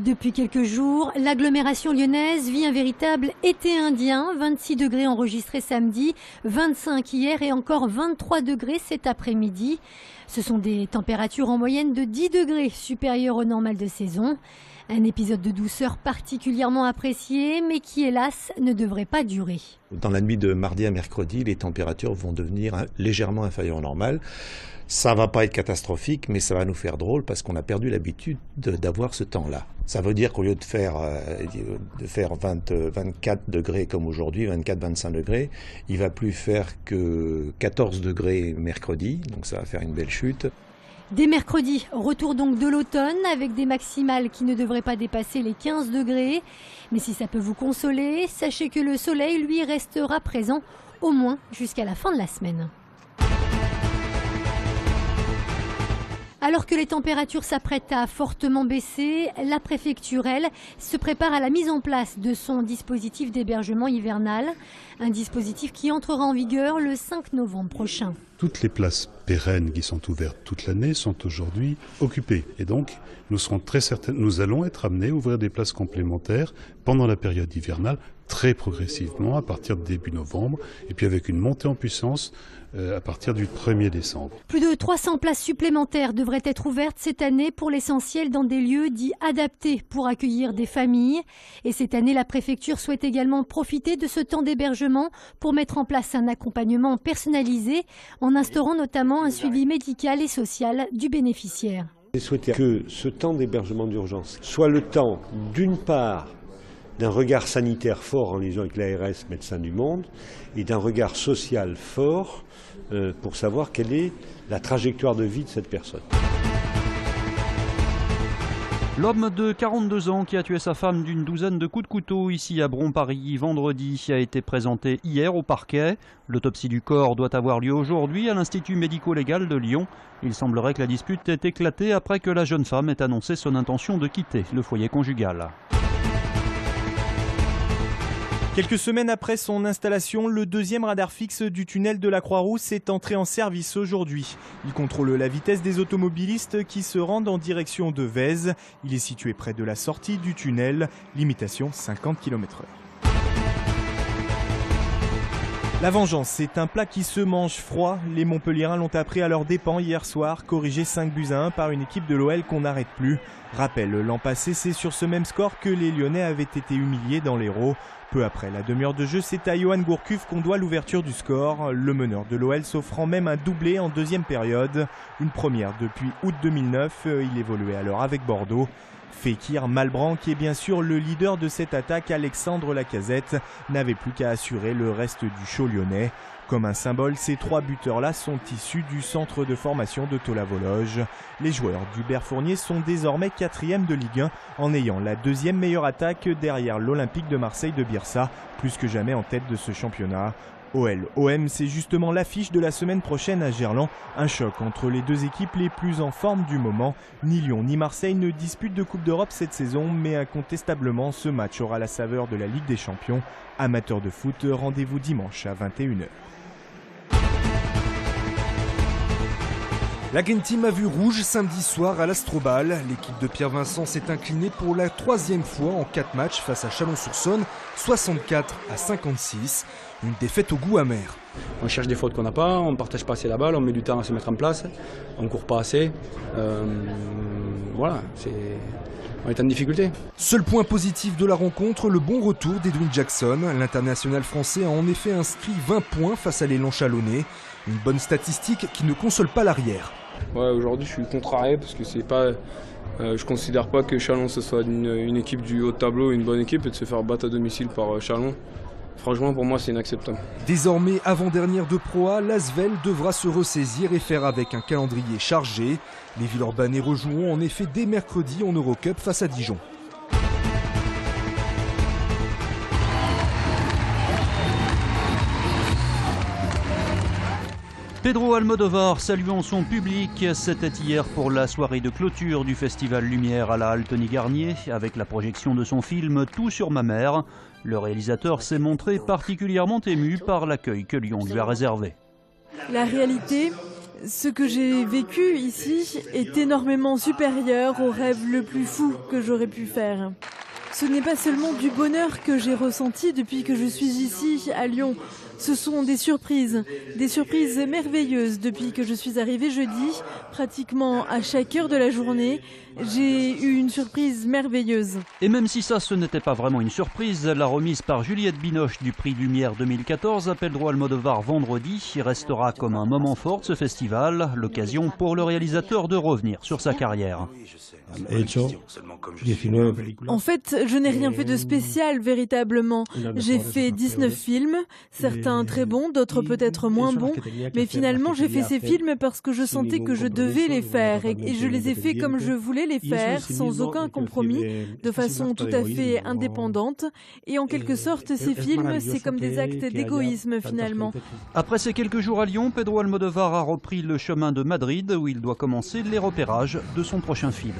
Depuis quelques jours, l'agglomération lyonnaise vit un véritable été indien. 26 degrés enregistrés samedi, 25 hier et encore 23 degrés cet après-midi. Ce sont des températures en moyenne de 10 degrés supérieures au normal de saison. Un épisode de douceur particulièrement apprécié, mais qui hélas ne devrait pas durer. Dans la nuit de mardi à mercredi, les températures vont devenir légèrement inférieures au normal. Ça va pas être catastrophique, mais ça va nous faire drôle parce qu'on a perdu l'habitude d'avoir ce temps-là. Ça veut dire qu'au lieu de faire 24 degrés comme aujourd'hui, 24-25 degrés, il va plus faire que 14 degrés mercredi, donc ça va faire une belle chute. Dès mercredi, retour donc de l'automne avec des maximales qui ne devraient pas dépasser les 15 degrés. Mais si ça peut vous consoler, sachez que le soleil, lui, restera présent au moins jusqu'à la fin de la semaine. Alors que les températures s'apprêtent à fortement baisser, la préfecture, elle, se prépare à la mise en place de son dispositif d'hébergement hivernal. Un dispositif qui entrera en vigueur le 5 novembre prochain. Toutes les places pérennes qui sont ouvertes toute l'année sont aujourd'hui occupées. Et donc, nous allons être amenés à ouvrir des places complémentaires pendant la période hivernale, très progressivement, à partir de début novembre, et puis avec une montée en puissance à partir du 1er décembre. Plus de 300 places supplémentaires devraient être ouvertes cette année pour l'essentiel dans des lieux dits adaptés pour accueillir des familles. Et cette année, la préfecture souhaite également profiter de ce temps d'hébergement pour mettre en place un accompagnement personnalisé en instaurant notamment un suivi médical et social du bénéficiaire. J'ai souhaité que ce temps d'hébergement d'urgence soit le temps, d'une part, d'un regard sanitaire fort en liaison avec l'ARS, Médecins du Monde, et d'un regard social fort pour savoir quelle est la trajectoire de vie de cette personne. L'homme de 42 ans qui a tué sa femme d'une douzaine de coups de couteau ici à Bron-Paris vendredi a été présenté hier au parquet. L'autopsie du corps doit avoir lieu aujourd'hui à l'Institut médico-légal de Lyon. Il semblerait que la dispute ait éclaté après que la jeune femme ait annoncé son intention de quitter le foyer conjugal. Quelques semaines après son installation, le deuxième radar fixe du tunnel de la Croix-Rousse est entré en service aujourd'hui. Il contrôle la vitesse des automobilistes qui se rendent en direction de Vèze. Il est situé près de la sortie du tunnel, limitation 50 km/h. La vengeance, c'est un plat qui se mange froid. Les Montpelliérains l'ont appris à leurs dépens hier soir, corrigé 5-1 par une équipe de l'OL qu'on n'arrête plus. Rappel, l'an passé, c'est sur ce même score que les Lyonnais avaient été humiliés dans l'Hérault. Peu après la demi-heure de jeu, c'est à Johan Gourcuff qu'on doit l'ouverture du score. Le meneur de l'OL s'offrant même un doublé en deuxième période. Une première depuis août 2009, il évoluait alors avec Bordeaux. Fekir Malbranc, qui est bien sûr le leader de cette attaque, Alexandre Lacazette, n'avait plus qu'à assurer le reste du show lyonnais. Comme un symbole, ces trois buteurs-là sont issus du centre de formation de Tola-Vologe. Les joueurs d'Hubert Fournier sont désormais 4e de Ligue 1 en ayant la deuxième meilleure attaque derrière l'Olympique de Marseille de Bielsa, plus que jamais en tête de ce championnat. OL-OM, c'est justement l'affiche de la semaine prochaine à Gerland. Un choc entre les deux équipes les plus en forme du moment. Ni Lyon ni Marseille ne disputent de Coupe d'Europe cette saison, mais incontestablement, ce match aura la saveur de la Ligue des Champions. Amateurs de foot, rendez-vous dimanche à 21h. La Green Team a vu rouge samedi soir à l'Astrobal. L'équipe de Pierre Vincent s'est inclinée pour la 3e fois en 4 matchs face à Chalon-sur-Saône, 64-56. Une défaite au goût amer. On cherche des fautes qu'on n'a pas, on ne partage pas assez la balle, on met du temps à se mettre en place, on ne court pas assez. Voilà, on est en difficulté. Seul point positif de la rencontre, le bon retour d'Edwin Jackson. L'international français a en effet inscrit 20 points face à l'élan chalonnais. Une bonne statistique qui ne console pas l'arrière. Ouais, aujourd'hui je suis contrarié parce que c'est pas, je considère pas que Chalon ce soit une équipe du haut de tableau, une bonne équipe, et de se faire battre à domicile par Chalon. Franchement, pour moi, c'est inacceptable. Désormais avant-dernière de Pro A, l'Asvel devra se ressaisir et faire avec un calendrier chargé. Les Villeurbanais rejoueront en effet dès mercredi en Eurocup face à Dijon. Pedro Almodovar saluant son public, c'était hier pour la soirée de clôture du Festival Lumière à la Halle Tony Garnier, avec la projection de son film Tout sur ma mère. Le réalisateur s'est montré particulièrement ému par l'accueil que Lyon lui a réservé. La réalité, Ce que j'ai vécu ici est énormément supérieur au rêve le plus fou que j'aurais pu faire. Ce n'est pas seulement du bonheur que j'ai ressenti depuis que je suis ici à Lyon. Ce sont des surprises merveilleuses depuis que je suis arrivée jeudi. Pratiquement à chaque heure de la journée, j'ai eu une surprise merveilleuse. Et même si ça, ce n'était pas vraiment une surprise, la remise par Juliette Binoche du prix Lumière 2014 à Pedro Almodovar vendredi restera comme un moment fort de ce festival, l'occasion pour le réalisateur de revenir sur sa carrière. En fait, je n'ai rien fait de spécial véritablement. J'ai fait 19 films, certains très bons, d'autres peut-être moins bons, mais finalement j'ai fait ces films parce que je sentais que je devais les faire et je les ai faits comme je voulais les faire, sans aucun compromis, de façon tout à fait indépendante. Et en quelque sorte, ces films, c'est comme des actes d'égoïsme finalement. Après ces quelques jours à Lyon, Pedro Almodovar a repris le chemin de Madrid où il doit commencer les repérages de son prochain film.